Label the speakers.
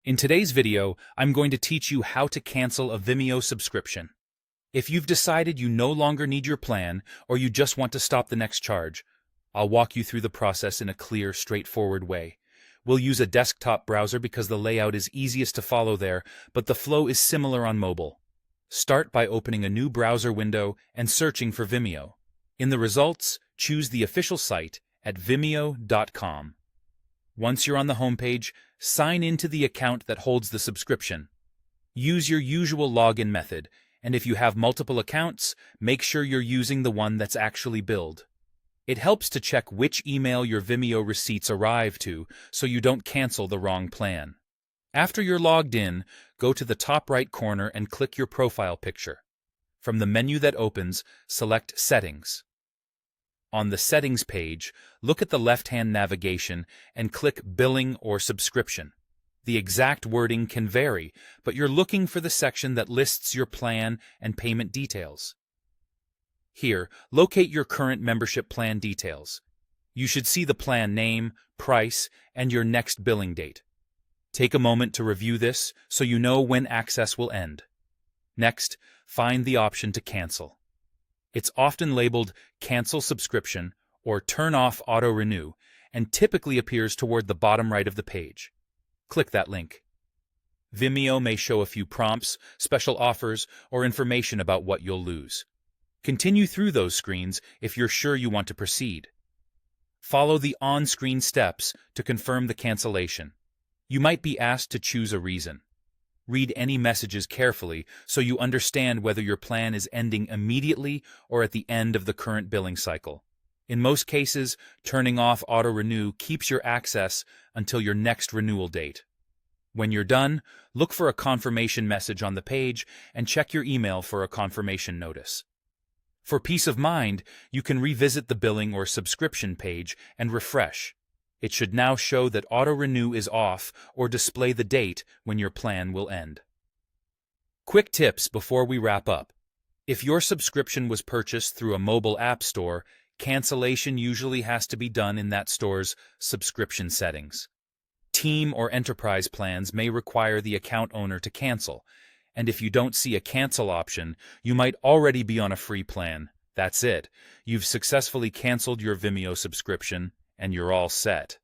Speaker 1: In today's video, I'm going to teach you how to cancel a Vimeo subscription. If you've decided you no longer need your plan or you just want to stop the next charge, I'll walk you through the process in a clear, straightforward way. We'll use a desktop browser because the layout is easiest to follow there, but the flow is similar on mobile. Start by opening a new browser window and searching for Vimeo. In the results, choose the official site at vimeo.com. Once you're on the homepage, sign into the account that holds the subscription. Use your usual login method, and if you have multiple accounts, make sure you're using the one that's actually billed. It helps to check which email your Vimeo receipts arrive to so you don't cancel the wrong plan. After you're logged in, go to the top right corner and click your profile picture. From the menu that opens, select Settings. On the Settings page, look at the left-hand navigation and click Billing or Subscription. The exact wording can vary, but you're looking for the section that lists your plan and payment details. Here, locate your current membership plan details. You should see the plan name, price, and your next billing date. Take a moment to review this so you know when access will end. Next, find the option to cancel. It's often labeled Cancel Subscription or Turn Off Auto Renew and typically appears toward the bottom right of the page. Click that link. Vimeo may show a few prompts, special offers, or information about what you'll lose. Continue through those screens if you're sure you want to proceed. Follow the on-screen steps to confirm the cancellation. You might be asked to choose a reason. Read any messages carefully so you understand whether your plan is ending immediately or at the end of the current billing cycle. In most cases, turning off auto-renew keeps your access until your next renewal date. When you're done, look for a confirmation message on the page and check your email for a confirmation notice. For peace of mind, you can revisit the billing or subscription page and refresh. It should now show that auto-renew is off or display the date when your plan will end. Quick tips before we wrap up. If your subscription was purchased through a mobile app store, cancellation usually has to be done in that store's subscription settings. Team or enterprise plans may require the account owner to cancel, and if you don't see a cancel option, you might already be on a free plan. That's it. You've successfully canceled your Vimeo subscription, and you're all set.